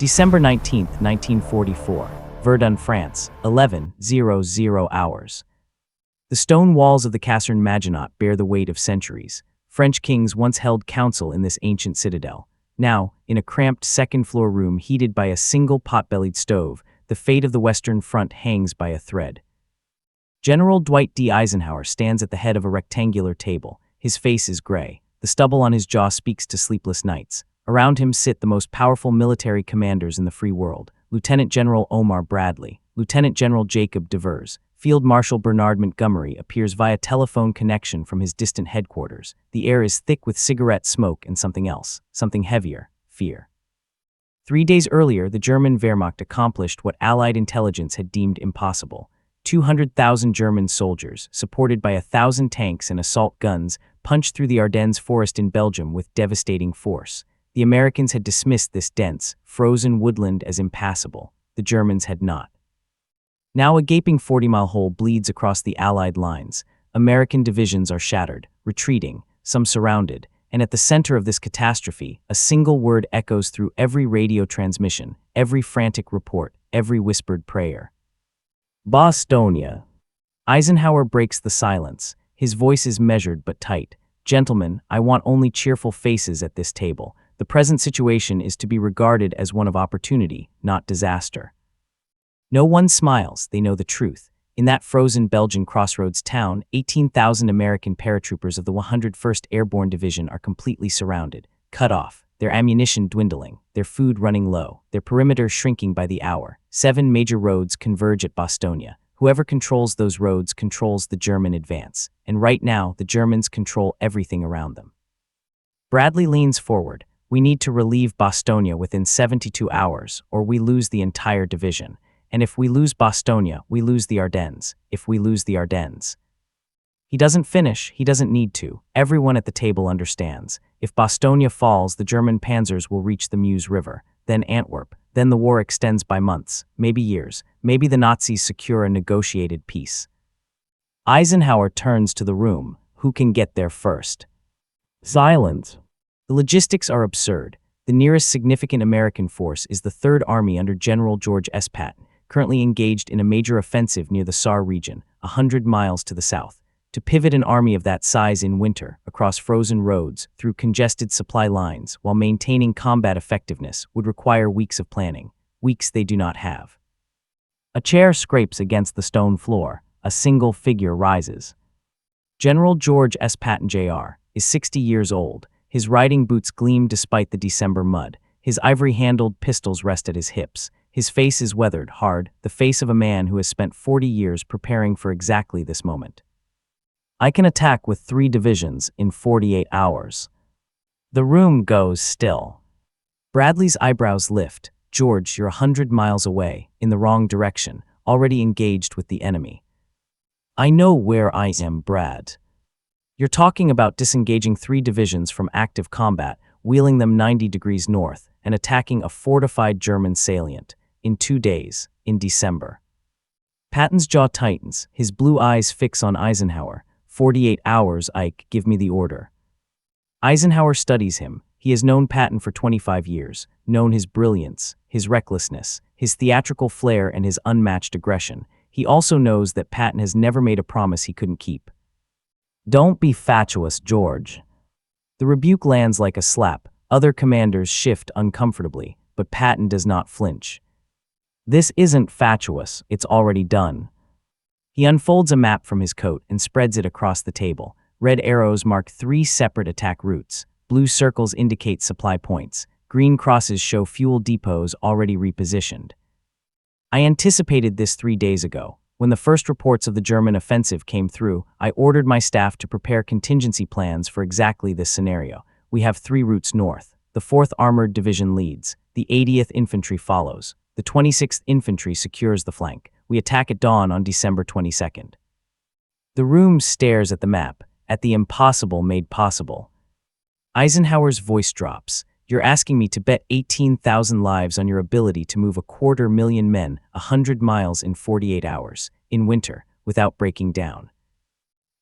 December 19, 1944, Verdun, France, 11:00 hours. The stone walls of the Caserne Maginot bear the weight of centuries. French kings once held council in this ancient citadel. Now, in a cramped second-floor room heated by a single pot-bellied stove, the fate of the Western Front hangs by a thread. General Dwight D. Eisenhower stands at the head of a rectangular table. His face is gray. The stubble on his jaw speaks to sleepless nights. Around him sit the most powerful military commanders in the free world: Lieutenant General Omar Bradley, Lieutenant General Jacob Devers. Field Marshal Bernard Montgomery appears via telephone connection from his distant headquarters. The air is thick with cigarette smoke and something else, something heavier: fear. 3 days earlier, the German Wehrmacht accomplished what Allied intelligence had deemed impossible. 200,000 German soldiers, supported by 1,000 tanks and assault guns, punched through the Ardennes forest in Belgium with devastating force. The Americans had dismissed this dense, frozen woodland as impassable. The Germans had not. Now a gaping 40-mile hole bleeds across the Allied lines. American divisions are shattered, retreating, some surrounded, and at the center of this catastrophe, a single word echoes through every radio transmission, every frantic report, every whispered prayer: Bastogne. Eisenhower breaks the silence. His voice is measured but tight. "Gentlemen, I want only cheerful faces at this table. The present situation is to be regarded as one of opportunity, not disaster." No one smiles. They know the truth. In that frozen Belgian crossroads town, 18,000 American paratroopers of the 101st Airborne Division are completely surrounded, cut off, their ammunition dwindling, their food running low, their perimeter shrinking by the hour. 7 major roads converge at Bastogne. Whoever controls those roads controls the German advance, and right now the Germans control everything around them. Bradley leans forward. "We need to relieve Bastogne within 72 hours, or we lose the entire division. And if we lose Bastogne, we lose the Ardennes. If we lose the Ardennes." He doesn't finish. He doesn't need to. Everyone at the table understands. If Bastogne falls, the German panzers will reach the Meuse River, then Antwerp. Then the war extends by months, maybe years. Maybe the Nazis secure a negotiated peace. Eisenhower turns to the room. Who can get there first? Silence. The logistics are absurd. The nearest significant American force is the Third Army under General George S. Patton, currently engaged in a major offensive near the Saar region, 100 miles to the south. To pivot an army of that size in winter, across frozen roads, through congested supply lines, while maintaining combat effectiveness, would require weeks of planning, weeks they do not have. A chair scrapes against the stone floor. A single figure rises. General George S. Patton, Jr., is 60 years old. His riding boots gleam despite the December mud. His ivory-handled pistols rest at his hips. His face is weathered, hard, the face of a man who has spent 40 years preparing for exactly this moment. "I can attack with 3 divisions in 48 hours. The room goes still. Bradley's eyebrows lift. "George, you're 100 miles away, in the wrong direction, already engaged with the enemy." "I know where I am, Brad. You're talking about disengaging 3 divisions from active combat, wheeling them 90 degrees north, and attacking a fortified German salient, in 2 days, in December." Patton's jaw tightens. His blue eyes fix on Eisenhower. 48 hours, Ike, give me the order." Eisenhower studies him. He has known Patton for 25 years, known his brilliance, his recklessness, his theatrical flair, and his unmatched aggression. He also knows that Patton has never made a promise he couldn't keep. "Don't be fatuous, George." The rebuke lands like a slap. Other commanders shift uncomfortably, but Patton does not flinch. "This isn't fatuous, it's already done." He unfolds a map from his coat and spreads it across the table. Red arrows mark 3 separate attack routes. Blue circles indicate supply points. Green crosses show fuel depots already repositioned. "I anticipated this 3 days ago. When the first reports of the German offensive came through, I ordered my staff to prepare contingency plans for exactly this scenario. We have 3 routes north. The 4th Armored Division leads. The 80th Infantry follows. The 26th Infantry secures the flank. We attack at dawn on December 22nd. The room stares at the map, at the impossible made possible. Eisenhower's voice drops. "You're asking me to bet 18,000 lives on your ability to move 250,000 men 100 miles in 48 hours, in winter, without breaking down."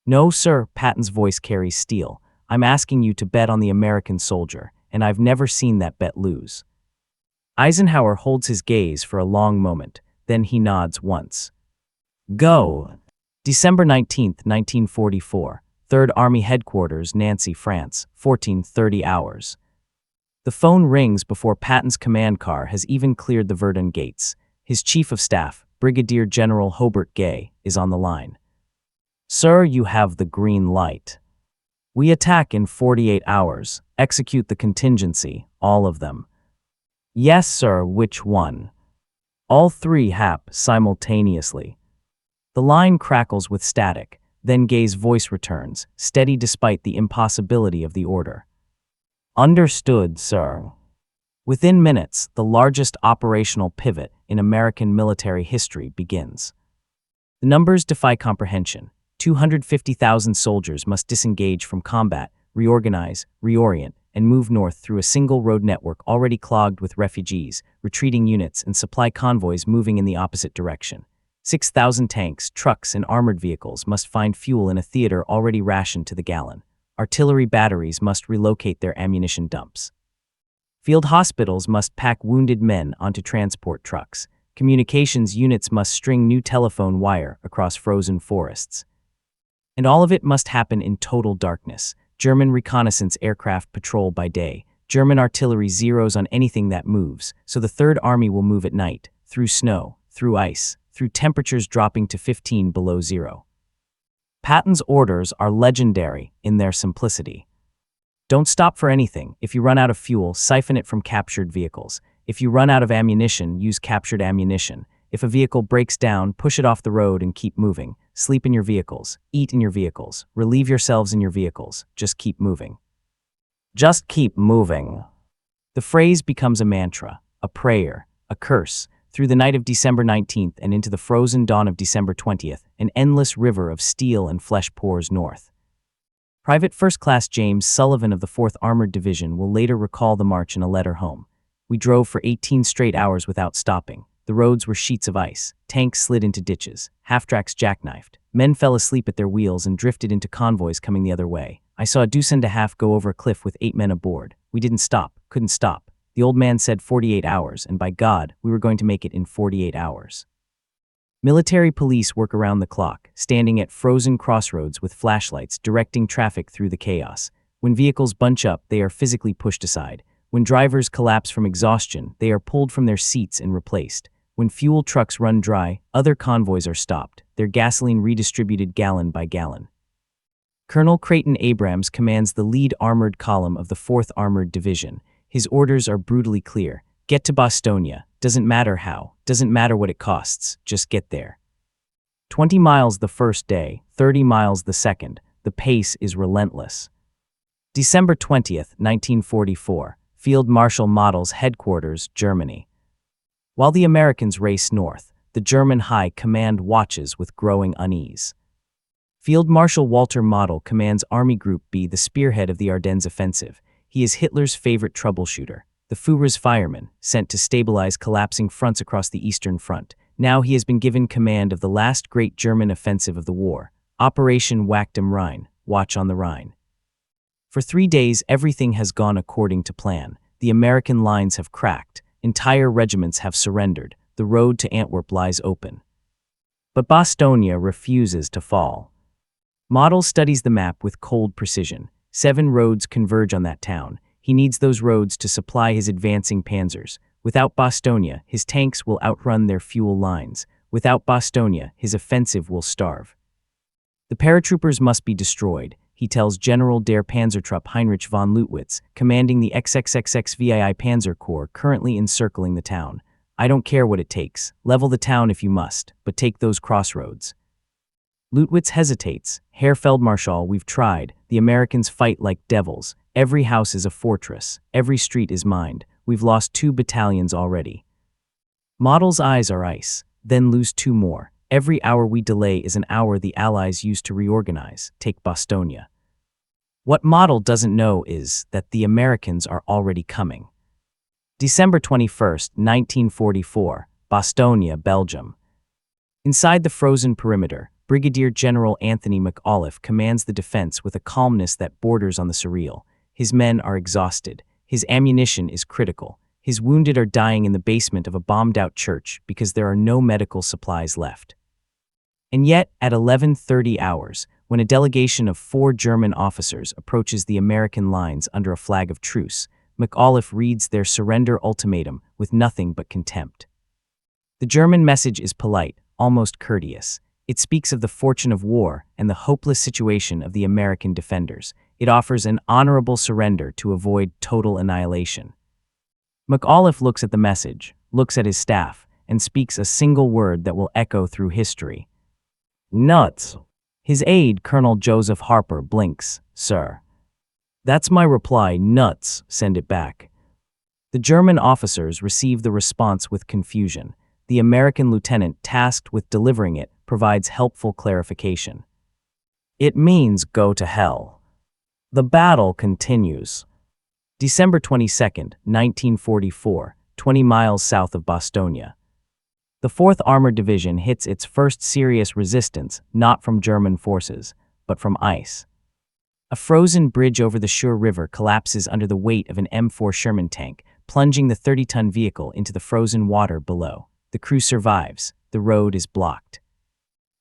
"No, sir," Patton's voice carries steel. "I'm asking you to bet on the American soldier, and I've never seen that bet lose." Eisenhower holds his gaze for a long moment, then he nods once. Go! December 19th, 1944, 3rd Army Headquarters, Nancy, France, 14:30 hours. The phone rings before Patton's command car has even cleared the Verdun gates. His Chief of Staff, Brigadier General Hobart Gay, is on the line. Sir, you have the green light. We attack in 48 hours. Execute the contingency, all of them. Yes, sir, which one? All three hap simultaneously. The line crackles with static, then Gay's voice returns, steady despite the impossibility of the order. Understood, sir. Within minutes, the largest operational pivot in American military history begins. The numbers defy comprehension. 250,000 soldiers must disengage from combat, reorganize, reorient, and move north through a single road network already clogged with refugees, retreating units, and supply convoys moving in the opposite direction. 6,000 tanks, trucks, and armored vehicles must find fuel in a theater already rationed to the gallon. Artillery batteries must relocate their ammunition dumps. Field hospitals must pack wounded men onto transport trucks. Communications units must string new telephone wire across frozen forests. And all of it must happen in total darkness. German reconnaissance aircraft patrol by day. German artillery zeroes on anything that moves, so the Third Army will move at night, through snow, through ice, through temperatures dropping to 15 below zero. Patton's orders are legendary in their simplicity. Don't stop for anything. If you run out of fuel, siphon it from captured vehicles. If you run out of ammunition, use captured ammunition. If a vehicle breaks down, push it off the road and keep moving. Sleep in your vehicles. Eat in your vehicles. Relieve yourselves in your vehicles. Just keep moving. Just keep moving. The phrase becomes a mantra, a prayer, a curse. Through the night of December 19th and into the frozen dawn of December 20th, an endless river of steel and flesh pours north. Private First Class James Sullivan of the 4th Armored Division will later recall the march in a letter home. We drove for 18 straight hours without stopping. The roads were sheets of ice. Tanks slid into ditches. Half-tracks jackknifed. Men fell asleep at their wheels and drifted into convoys coming the other way. I saw a deuce and a half go over a cliff with 8 men aboard. We didn't stop. Couldn't stop. The old man said 48 hours, and by God, we were going to make it in 48 hours. Military police work around the clock, standing at frozen crossroads with flashlights, directing traffic through the chaos. When vehicles bunch up, they are physically pushed aside. When drivers collapse from exhaustion, they are pulled from their seats and replaced. When fuel trucks run dry, other convoys are stopped, their gasoline redistributed gallon by gallon. Colonel Creighton Abrams commands the lead armored column of the 4th Armored Division. His orders are brutally clear. Get to Bostonia. Doesn't matter how. Doesn't matter what it costs. Just get there. 20 miles the first day, 30 miles the second. The pace is relentless. December 20th, 1944. Field Marshal Model's headquarters, Germany. While the Americans race north, the German High Command watches with growing unease. Field Marshal Walter Model commands Army Group B, the spearhead of the Ardennes offensive. He is Hitler's favorite troubleshooter, the Führer's fireman, sent to stabilize collapsing fronts across the Eastern Front. Now he has been given command of the last great German offensive of the war, Operation Wacht am Rhein, Watch on the Rhine. For 3 days, everything has gone according to plan. The American lines have cracked. Entire regiments have surrendered. The road to Antwerp lies open. But Bostonia refuses to fall. Model studies the map with cold precision. 7 roads converge on that town. He needs those roads to supply his advancing panzers. Without Bostonia, his tanks will outrun their fuel lines. Without Bostonia, his offensive will starve. The paratroopers must be destroyed, he tells General der Panzertruppe Heinrich von Leutwitz, commanding the XXXXVII Panzer Corps currently encircling the town. I don't care what it takes. Level the town if you must, but take those crossroads. Leutwitz hesitates. Herr Feldmarschall, we've tried. The Americans fight like devils. Every house is a fortress. Every street is mined. We've lost 2 battalions already. Model's eyes are ice. Then lose 2 more. Every hour we delay is an hour the Allies use to reorganize. Take Bostonia. What Model doesn't know is that the Americans are already coming. December 21st, 1944, Bostonia, Belgium. Inside the frozen perimeter, Brigadier General Anthony McAuliffe commands the defense with a calmness that borders on the surreal. His men are exhausted. His ammunition is critical. His wounded are dying in the basement of a bombed-out church because there are no medical supplies left. And yet, at 11:30 hours, when a delegation of 4 German officers approaches the American lines under a flag of truce, McAuliffe reads their surrender ultimatum with nothing but contempt. The German message is polite, almost courteous. It speaks of the fortune of war and the hopeless situation of the American defenders. It offers an honorable surrender to avoid total annihilation. McAuliffe looks at the message, looks at his staff, and speaks a single word that will echo through history. Nuts. His aide, Colonel Joseph Harper, blinks. Sir. That's my reply, nuts, send it back. The German officers receive the response with confusion. The American lieutenant tasked with delivering it provides helpful clarification. It means go to hell. The battle continues. December 22, 1944, 20 miles south of Bastogne. The 4th Armored Division hits its first serious resistance, not from German forces, but from ice. A frozen bridge over the Schur River collapses under the weight of an M4 Sherman tank, plunging the 30-ton vehicle into the frozen water below. The crew survives. The road is blocked.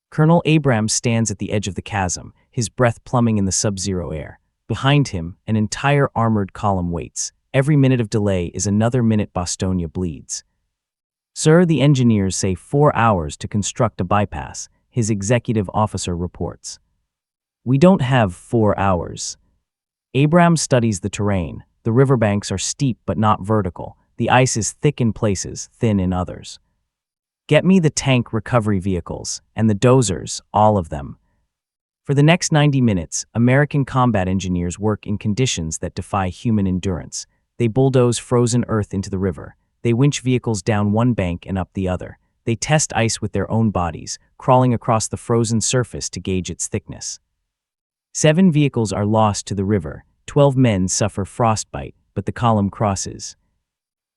Colonel Abrams stands at the edge of the chasm, his breath plumbing in the sub-zero air. Behind him, an entire armored column waits. Every minute of delay is another minute Bastogne bleeds. Sir, the engineers say 4 hours to construct a bypass, his executive officer reports. We don't have 4 hours. Abrams studies the terrain. The riverbanks are steep but not vertical. The ice is thick in places, thin in others. Get me the tank recovery vehicles, and the dozers, all of them. For the next 90 minutes, American combat engineers work in conditions that defy human endurance. They bulldoze frozen earth into the river. They winch vehicles down one bank and up the other. They test ice with their own bodies, crawling across the frozen surface to gauge its thickness. 7 vehicles are lost to the river. 12 men suffer frostbite, but the column crosses.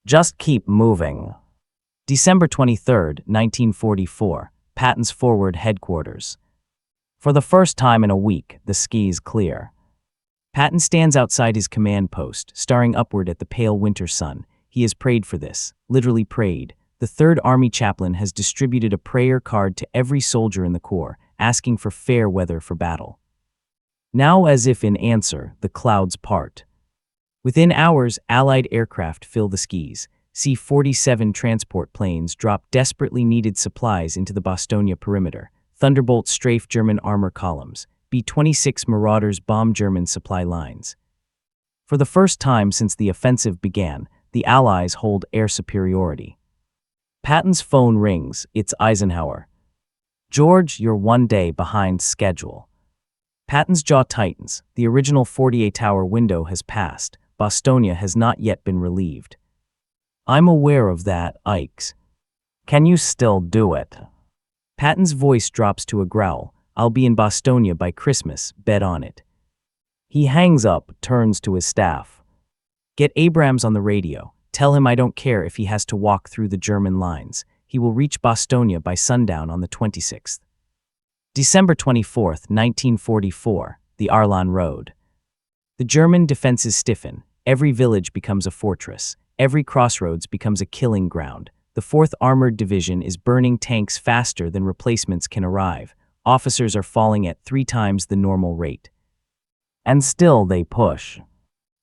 Just keep moving. December 23, 1944, Patton's forward headquarters. For the first time in a week, the skies clear. Patton stands outside his command post, staring upward at the pale winter sun. He has prayed for this, literally prayed. The 3rd Army chaplain has distributed a prayer card to every soldier in the Corps, asking for fair weather for battle. Now, as if in answer, the clouds part. Within hours, Allied aircraft fill the skies. C-47 transport planes drop desperately needed supplies into the Bastogne perimeter. Thunderbolts strafe German armor columns. B-26 Marauders bomb German supply lines. For the first time since the offensive began, the Allies hold air superiority. Patton's phone rings. It's Eisenhower. George, you're 1 day behind schedule. Patton's jaw tightens. The original 48-hour window has passed. Bastogne has not yet been relieved. I'm aware of that, Ikes. Can you still do it? Patton's voice drops to a growl. I'll be in Bastogne by Christmas, bet on it. He hangs up, turns to his staff. Get Abrams on the radio. Tell him I don't care if he has to walk through the German lines. He will reach Bastogne by sundown on the 26th. December 24, 1944, the Arlon Road. The German defenses stiffen. Every village becomes a fortress. Every crossroads becomes a killing ground. The 4th Armored Division is burning tanks faster than replacements can arrive. Officers are falling at 3 times the normal rate. And still they push.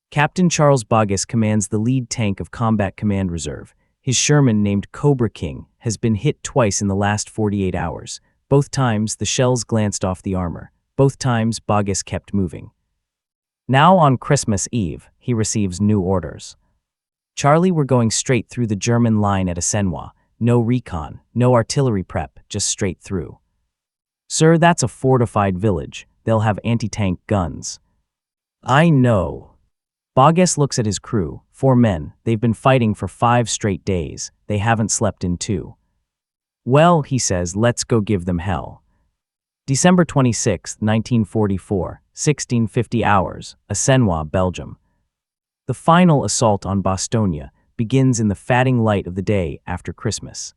Captain Charles Boggess commands the lead tank of Combat Command Reserve. His Sherman, named Cobra King, has been hit twice in the last 48 hours. Both times, the shells glanced off the armor. Both times, Boggess kept moving. Now on Christmas Eve, he receives new orders. Charlie, we're going straight through the German line at Eisenhower. No recon, no artillery prep, just straight through. Sir, that's a fortified village. They'll have anti-tank guns. I know. Boggess looks at his crew. 4 men. They've been fighting for 5 straight days. They haven't slept in 2. Well, he says, let's go give them hell. December 26, 1944, 1650 hours, Eisenhower, Belgium. The final assault on Bastogne begins in the fatting light of the day after Christmas.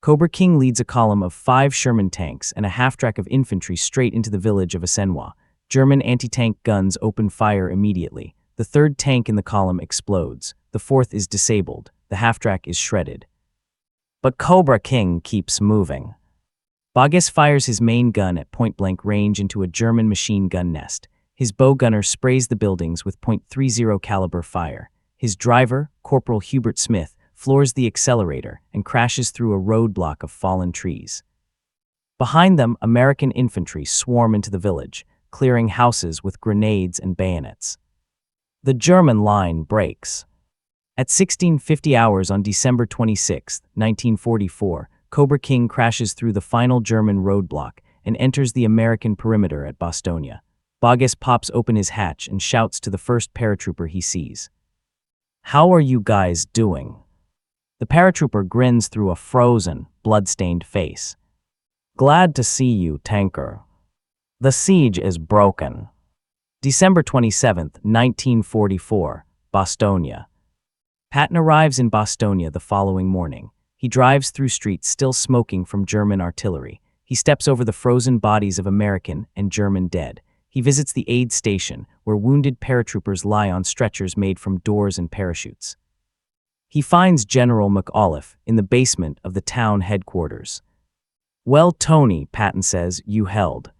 Cobra King leads a column of 5 Sherman tanks and a half-track of infantry straight into the village of Eisenhower. German anti-tank guns open fire immediately. The 3rd tank in the column explodes. the fourth is disabled, the half-track is shredded. But Cobra King keeps moving. Boggess fires his main gun at point-blank range into a German machine gun nest. His bowgunner sprays the buildings with .30 caliber fire. His driver, Corporal Hubert Smith, floors the accelerator and crashes through a roadblock of fallen trees. Behind them, American infantry swarm into the village, clearing houses with grenades and bayonets. The German line breaks. At 16:50 hours on December 26, 1944, Cobra King crashes through the final German roadblock and enters the American perimeter at Bastogne. Boggess pops open his hatch and shouts to the first paratrooper he sees. "How are you guys doing?" The paratrooper grins through a frozen, blood-stained face. "Glad to see you, tanker. The siege is broken." December 27, 1944, Bastogne. Patton arrives in Bastogne the following morning. He drives through streets still smoking from German artillery. He steps over the frozen bodies of American and German dead. He visits the aid station, where wounded paratroopers lie on stretchers made from doors and parachutes. He finds General McAuliffe in the basement of the town headquarters. "Well, Tony," Patton says, "you held."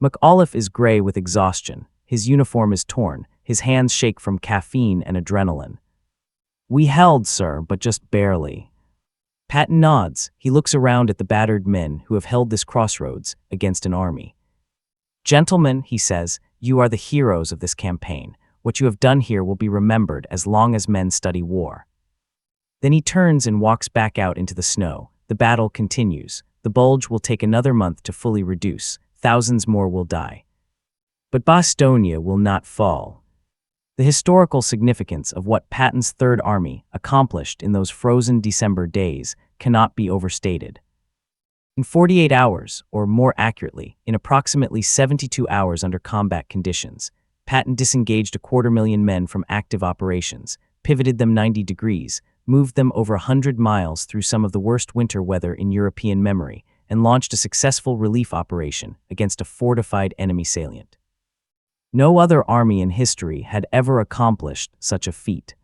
McAuliffe is gray with exhaustion. His uniform is torn. His hands shake from caffeine and adrenaline. "We held, sir, but just barely." Patton nods. He looks around at the battered men who have held this crossroads against an army. "Gentlemen," he says, "you are the heroes of this campaign. What you have done here will be remembered as long as men study war." Then he turns and walks back out into the snow. The battle continues. The bulge will take another month to fully reduce. Thousands more will die. But Bastogne will not fall. The historical significance of what Patton's Third Army accomplished in those frozen December days cannot be overstated. In 48 hours, or more accurately, in approximately 72 hours under combat conditions, Patton disengaged 250,000 men from active operations, pivoted them 90 degrees, moved them over 100 miles through some of the worst winter weather in European memory, and launched a successful relief operation against a fortified enemy salient. No other army in history had ever accomplished such a feat.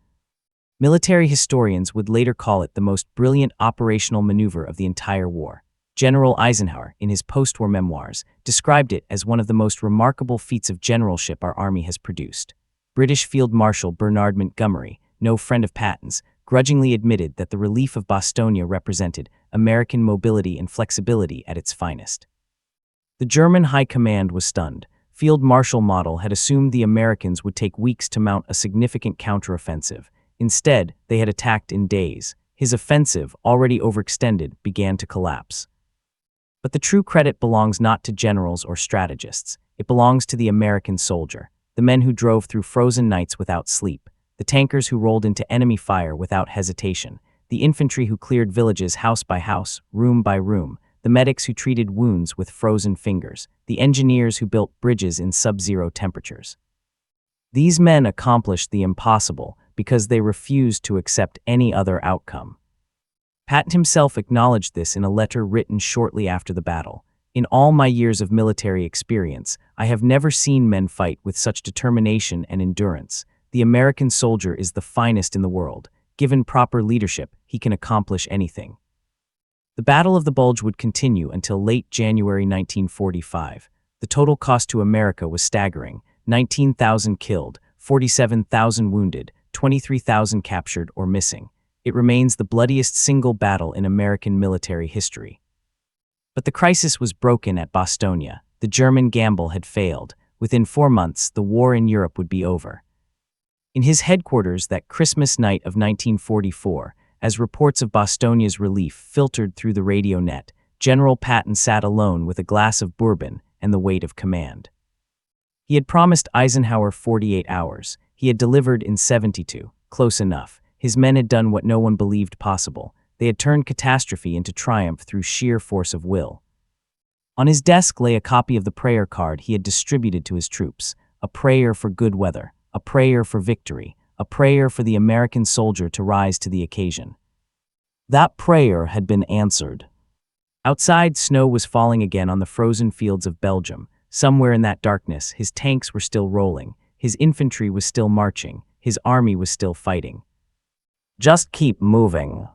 Military historians would later call it the most brilliant operational maneuver of the entire war. General Eisenhower, in his post-war memoirs, described it as one of the most remarkable feats of generalship our army has produced. British Field Marshal Bernard Montgomery, no friend of Patton's, grudgingly admitted that the relief of Bastogne represented American mobility and flexibility at its finest. The German High Command was stunned. Field Marshal Model had assumed the Americans would take weeks to mount a significant counteroffensive. Instead, they had attacked in days. His offensive, already overextended, began to collapse. But the true credit belongs not to generals or strategists. It belongs to the American soldier, the men who drove through frozen nights without sleep, the tankers who rolled into enemy fire without hesitation, the infantry who cleared villages house by house, room by room, the medics who treated wounds with frozen fingers, the engineers who built bridges in sub-zero temperatures. These men accomplished the impossible because they refused to accept any other outcome. Patton himself acknowledged this in a letter written shortly after the battle. "In all my years of military experience, I have never seen men fight with such determination and endurance. The American soldier is the finest in the world. Given proper leadership, he can accomplish anything." The Battle of the Bulge would continue until late January 1945. The total cost to America was staggering: 19,000 killed, 47,000 wounded, 23,000 captured or missing. It remains the bloodiest single battle in American military history. But the crisis was broken at Bastogne. The German gamble had failed. Within 4 months, the war in Europe would be over. In his headquarters that Christmas night of 1944, as reports of Bastogne's relief filtered through the radio net, General Patton sat alone with a glass of bourbon and the weight of command. He had promised Eisenhower 48 hours. He had delivered in 72. Close enough. His men had done what no one believed possible. They had turned catastrophe into triumph through sheer force of will. On his desk lay a copy of the prayer card he had distributed to his troops, a prayer for good weather, a prayer for victory, a prayer for the American soldier to rise to the occasion. That prayer had been answered. Outside, snow was falling again on the frozen fields of Belgium. Somewhere in that darkness, his tanks were still rolling, his infantry was still marching, his army was still fighting. Just keep moving.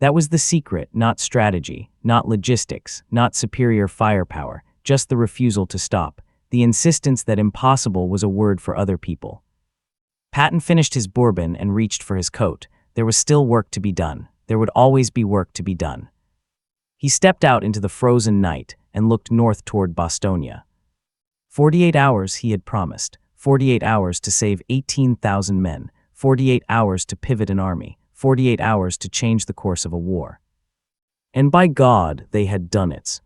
That was the secret, not strategy, not logistics, not superior firepower, just the refusal to stop, the insistence that impossible was a word for other people. Patton finished his bourbon and reached for his coat. There was still work to be done. There would always be work to be done. He stepped out into the frozen night and looked north toward Bostonia. 48 hours, he had promised. 48 hours to save 18,000 men. 48 hours to pivot an army. 48 hours to change the course of a war. And by God, they had done it.